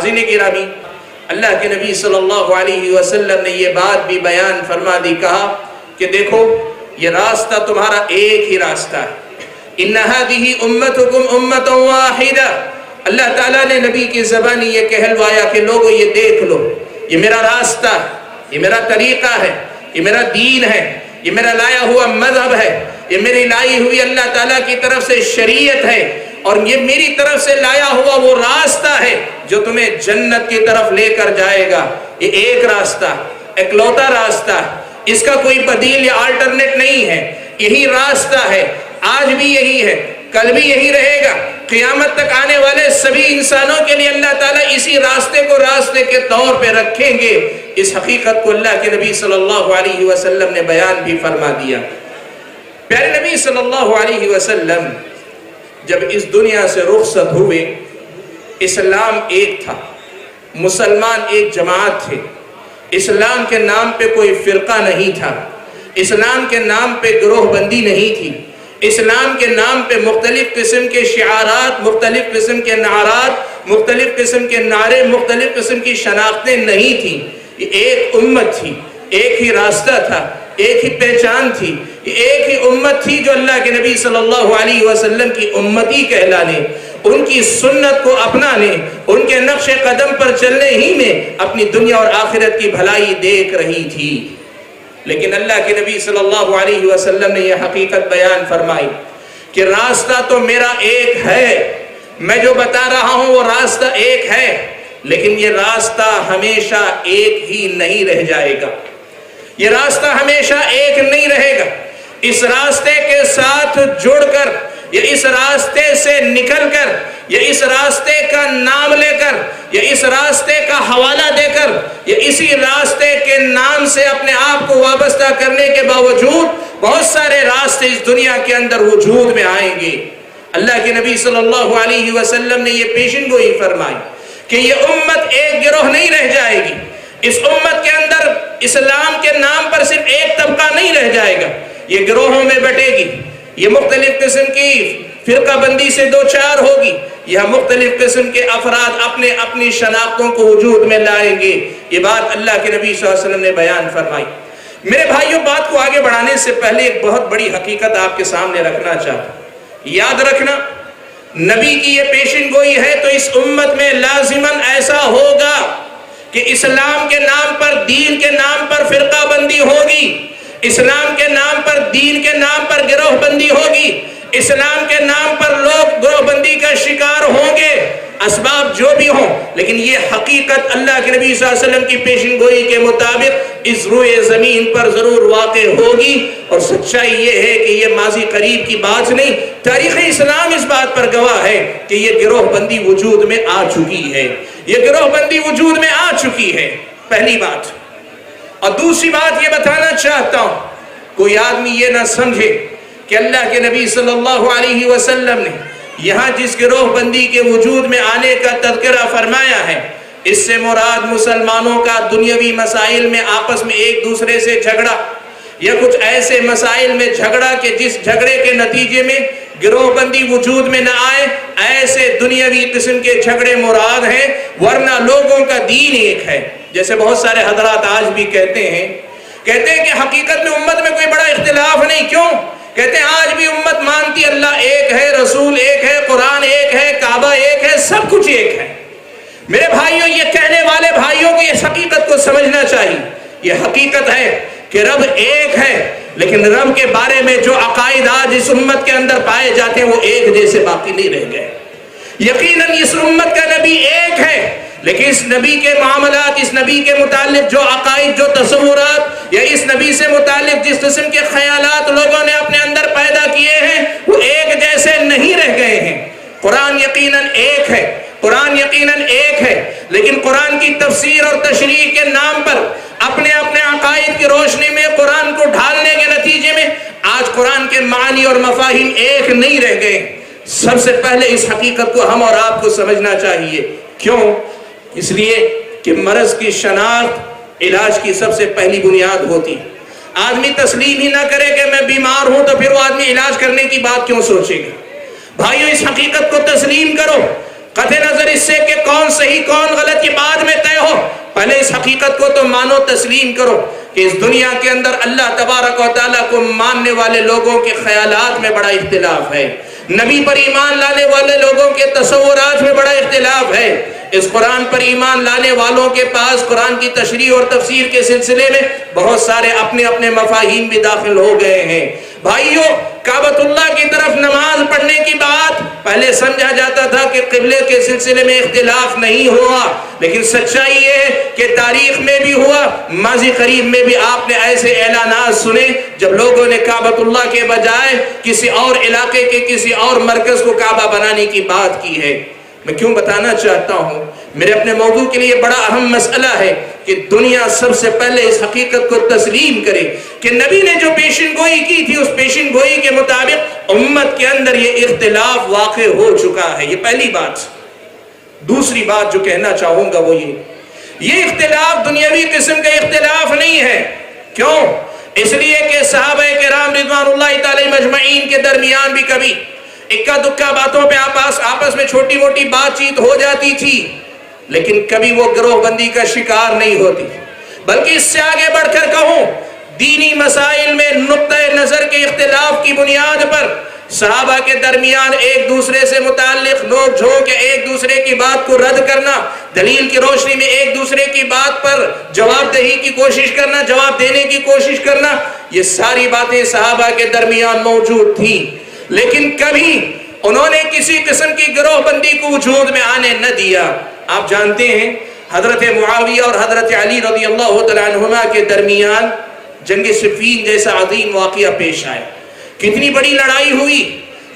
नाज़रीन गिरामी, अल्लाह के नबी सल्लल्लाहु अलैहि वसल्लम ने ये बात भी बयान फरमा दी, कहा कि देखो ये रास्ता तुम्हारा एक ही रास्ता है, इन्ना हादिही उम्मतुकुम उम्मतुन वाहिदा। अल्लाह ताला ने नबी की ज़बानी ये कहलवाया कि लोगों ये देख लो, ये मेरा रास्ता है, ये मेरा तरीक़ा है, ये मेरा दीन है, ये मेरा लाया हुआ मज़हब है, ये मेरी लाई हुई अल्लाह ताला की तरफ से शरीयत है, और ये मेरी तरफ से लाया हुआ वो रास्ता है जो तुम्हें जन्नत की तरफ लेकर जाएगा। ये एक रास्ता, इकलौता रास्ता, इसका कोई बदील या अल्टरनेट नहीं है, यही रास्ता है, आज भी यही है, कल भी यही रहेगा, क़यामत तक आने वाले सभी इंसानों के लिए अल्लाह ताला इसी रास्ते को रास्ते के तौर पे रखेंगे। इस हकीकत को अल्लाह के नबी सल्लल्लाहु अलैहि वसल्लम ने बयान भी फरमा दिया। प्यारे नबी सल्लल्लाहु अलैहि वसल्लम जब इस दुनिया से रुखसत हुए, इस्लाम एक था, मुसलमान एक जमात थे, इस्लाम के नाम पे कोई फ़िरका नहीं था, इस्लाम के नाम पे गिरोहबंदी नहीं थी, इस्लाम के नाम पे मुख्तलिफ किस्म के शिआरात, मुख्तलिफ किस्म के नारात, मुख्तलिफ किस्म के नारे, मुख्तलिफ किस्म की शनाख्तें नहीं थी। ये एक उम्मत थी, एक ही रास्ता था, एक ही पहचान थी, एक ही उम्मत थी जो अल्लाह के नबी सल्लल्लाहु अलैहि वसल्लम की उम्मती कहलाने, उनकी सुन्नत को अपनाने, उनके नक्शे कदम पर चलने ही में अपनी दुनिया और आखिरत की भलाई देख रही थी। लेकिन अल्लाह के नबी सल्लल्लाहु अलैहि वसल्लम ने यह हकीकत बयान फरमाई कि रास्ता तो मेरा एक है, मैं जो बता रहा हूँ वो रास्ता एक है, लेकिन ये रास्ता हमेशा एक ही नहीं रह जाएगा, ये रास्ता हमेशा एक नहीं रहेगा। इस रास्ते के साथ जुड़कर, या इस रास्ते से निकलकर, या इस रास्ते का नाम लेकर, या इस रास्ते का हवाला देकर, या इसी रास्ते के नाम से अपने आप को वाबस्ता करने के बावजूद बहुत सारे रास्ते इस दुनिया के अंदर वजूद में आएंगे। अल्लाह के नबी सल्लल्लाहु अलैहि वसल्लम ने ये पेशिन गोई फरमाई कि ये उम्मत एक गिरोह नहीं रह जाएगी, इस उम्मत के अंदर इस्लाम के नाम पर सिर्फ एक तबका नहीं रह जाएगा, ये गिरोहों में बटेगी, ये मुख्तलिफ किस्म की फिरका बंदी से दो चार होगी, यह मुख्तलिफ किस्म के अफराद अपने अपनी शनाख्तों को वजूद में लाएंगे। ये बात अल्लाह के नबी सल्लल्लाहु अलैहि वसल्लम ने बयान फरमाई। मेरे भाइयों, बात को आगे बढ़ाने से पहले एक बहुत बड़ी हकीकत आपके सामने रखना चाहता हूं। याद रखना, नबी की ये पेशिन गोई है तो इस उम्मत में लाजिमन ऐसा होगा कि इस्लाम के नाम पर, दीन के नाम पर फिरका बंदी होगी, इस्लाम के नाम पर, दीन के नाम पर गिरोहबंदी होगी, इस्लाम के नाम पर लोग गिरोहबंदी का शिकार होंगे, असबाब जो भी हों, लेकिन ये हकीकत अल्लाह के नबी सल्लल्लाहु अलैहि वसल्लम की पेशिन गोई के मुताबिक इस रूए ज़मीन पर ज़रूर वाक़े होगी। और सच्चाई ये है कि ये माजी करीब की बात नहीं, तारीख़ इस्लाम इस बात पर गवाह है कि ये गिरोहबंदी वजूद में आ चुकी है, ये गिरोहबंदी वजूद में आ चुकी है, पहली बात। और दूसरी बात ये बताना चाहता हूँ, कोई आदमी ये ना समझे कि अल्लाह के नबी सल्लल्लाहु अलैहि वसल्लम ने यहाँ जिस गिरोहबंदी के वजूद में आने का तज़किरा फरमाया है, इससे मुराद मुसलमानों का दुनियावी मसाइल में आपस में एक दूसरे से झगड़ा, या कुछ ऐसे मसाइल में झगड़ा कि जिस झगड़े के नतीजे में गिरोहबंदी वजूद में न आए, ऐसे दुनियावी किस्म के झगड़े मुराद हैं, वरना लोगों का दीन एक है। जैसे बहुत सारे हजरात आज भी कहते हैं कि हकीकत में उम्मत में कोई बड़ा इख्तिलाफ नहीं। क्यों? कहते हैं आज भी उम्मत मानती अल्लाह एक है, रसूल एक है, कुरान एक है, काबा एक है, सब कुछ एक है। मेरे भाइयों, ये कहने वाले भाइयों को ये हकीकत को समझना चाहिए। ये हकीकत है कि रब एक है, लेकिन रब के बारे में जो अकायद आज इस उम्मत के अंदर पाए जाते हैं वो एक जैसे बाकी नहीं रह गए। यकीनन इस उम्मत का नबी एक है, लेकिन इस नबी के मामलात, इस नबी के मुतालिक जो अकायद, जो तसव्वुरात, या इस नबी से मुतालिक जिस किस्म के ख्यालात लोगों ने अपने अंदर पैदा किए हैं, वो एक जैसे नहीं रह गए हैं। कुरान यकीनन एक है, कुरान यकीनन एक है, लेकिन कुरान की तफसीर और तशरीह के नाम पर अपने अपने अकायद की रोशनी में कुरान को ढालने के नतीजे में आज कुरान के मानी और मफाहिम एक नहीं रह गए। सबसे पहले इस हकीकत को हम और आपको समझना चाहिए। क्यों? इसलिए कि मर्ज की शनाख्त इलाज की सबसे पहली बुनियाद होती है। आदमी तस्लीम ही ना करे कि मैं बीमार हूं, तो फिर वो आदमी इलाज करने की बात क्यों सोचेगा? भाइयों, इस हकीकत को तस्लीम करो, قطع نظر اس سے کہ کون صحیح کون غلط یہ بعد میں طے ہو، پہلے اس حقیقت کو تو مانو، تسلیم کرو کہ اس دنیا کے اندر اللہ تبارک و تعالیٰ کو ماننے والے لوگوں کے خیالات میں بڑا اختلاف ہے، نبی پر ایمان لانے والے لوگوں کے تصورات میں بڑا اختلاف ہے، اس قرآن پر ایمان لانے والوں کے پاس قرآن کی تشریح اور تفسیر کے سلسلے میں بہت سارے اپنے اپنے مفاہیم بھی داخل ہو گئے ہیں۔ بھائیو، کعبۃ اللہ کی طرف نماز پڑھنے کی بات پہلے سمجھا جاتا تھا کہ قبلے کے سلسلے میں اختلاف نہیں ہوا، لیکن سچائی یہ ہے کہ تاریخ میں بھی ہوا، ماضی قریب میں بھی آپ نے ایسے اعلانات سنے جب لوگوں نے کعبۃ اللہ کے بجائے کسی اور علاقے کے کسی اور مرکز کو کعبہ بنانے کی بات کی ہے۔ میں کیوں بتانا چاہتا ہوں، میرے اپنے موضوع کے لیے بڑا اہم مسئلہ ہے کہ دنیا سب سے پہلے اس حقیقت کو تسلیم کرے کہ نبی نے جو پیشن گوئی کی تھی اس پیشن گوئی کے مطابق امت کے اندر یہ اختلاف واقع ہو چکا ہے۔ یہ پہلی بات۔ دوسری بات جو کہنا چاہوں گا وہ یہ اختلاف دنیاوی قسم کا اختلاف نہیں ہے۔ کیوں؟ اس لیے کہ صحابہ کرام رضوان اللہ تعالی مجمعین کے درمیان بھی کبھی اکا دکا باتوں پہ آپس میں چھوٹی موٹی بات چیت ہو جاتی تھی، لیکن کبھی وہ گروہ بندی کا شکار نہیں ہوتی، بلکہ اس سے آگے بڑھ کر کہوں دینی مسائل میں نقطہ نظر کے اختلاف کی بنیاد پر صحابہ کے درمیان ایک دوسرے سے متعلق نوک جھوک، ایک دوسرے کی بات کو رد کرنا، دلیل کی روشنی میں ایک دوسرے کی بات پر جواب دہی کی کوشش کرنا، جواب دینے کی کوشش کرنا، یہ ساری باتیں صحابہ کے درمیان موجود تھیں، لیکن کبھی انہوں نے کسی قسم کی گروہ بندی کو وجود میں آنے نہ دیا۔ آپ جانتے ہیں حضرت معاویہ اور حضرت علی رضی اللہ تعالیٰ عنہما کے درمیان جنگ صفین جیسا عظیم واقعہ پیش آیا، کتنی بڑی لڑائی ہوئی،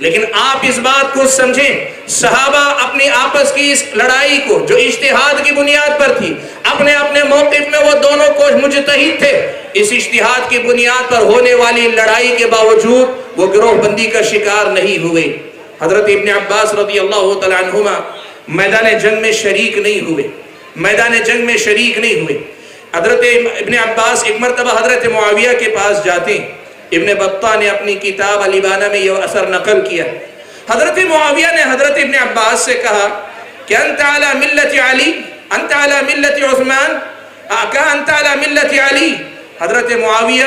لیکن آپ اس بات کو سمجھیں صحابہ اپنی آپس کی اس لڑائی کو جو اجتہاد کی بنیاد پر تھی، اپنے اپنے موقف میں وہ دونوں کو مجتہد تھے، اس اجتہاد کی بنیاد پر ہونے والی لڑائی کے باوجود وہ گروہ بندی کا شکار نہیں ہوئے۔ حضرت ابن عباس رضی اللہ تعالیٰ عنہما میدان جنگ میں شریک نہیں ہوئے، میدان جنگ میں شریک نہیں ہوئے۔ حضرت ابن عباس ایک مرتبہ حضرت معاویہ کے پاس جاتے ہیں، ابن بطہ نے اپنی کتاب الابانہ میں یہ اثر نقل کیا، حضرت معاویہ نے حضرت ابن عباس سے کہا کہ انت علی ملت علی، انت علی ملت عثمان، کہا انت علی ملت علی۔ حضرت معاویہ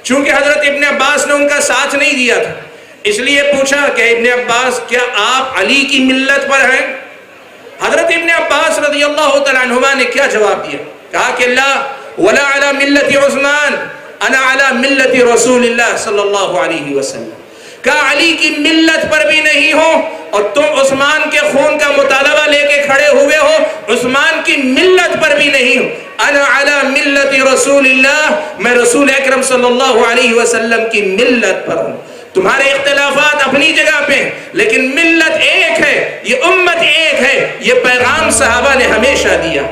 چونکہ حضرت ابن عباس نے ان کا ساتھ نہیں دیا تھا، اس لیے پوچھا کہ ابن عباس کیا آپ علی کی ملت پر ہیں؟ حضرت ابن عباس رضی اللہ تعالیٰ عنہما نے کیا جواب دیا؟ کہا کہ لا ولا علی ملت عثمان انا علی ملت رسول اللہ صلی اللہ علیہ وسلم، کہا علی کی ملت پر بھی نہیں ہو اور تم عثمان کے خون کا مطالبہ لے کے کھڑے ہوئے ہو، عثمان کی ملت پر بھی نہیں ہو، انا علی ملت رسول اللہ، میں رسول اکرم صلی اللہ علیہ وسلم کی ملت پر ہوں۔ تمہارے اختلافات اپنی جگہ پہ لیکن ملت ایک ہے، یہ امت ایک ہے، یہ پیغام صحابہ نے ہمیشہ دیا۔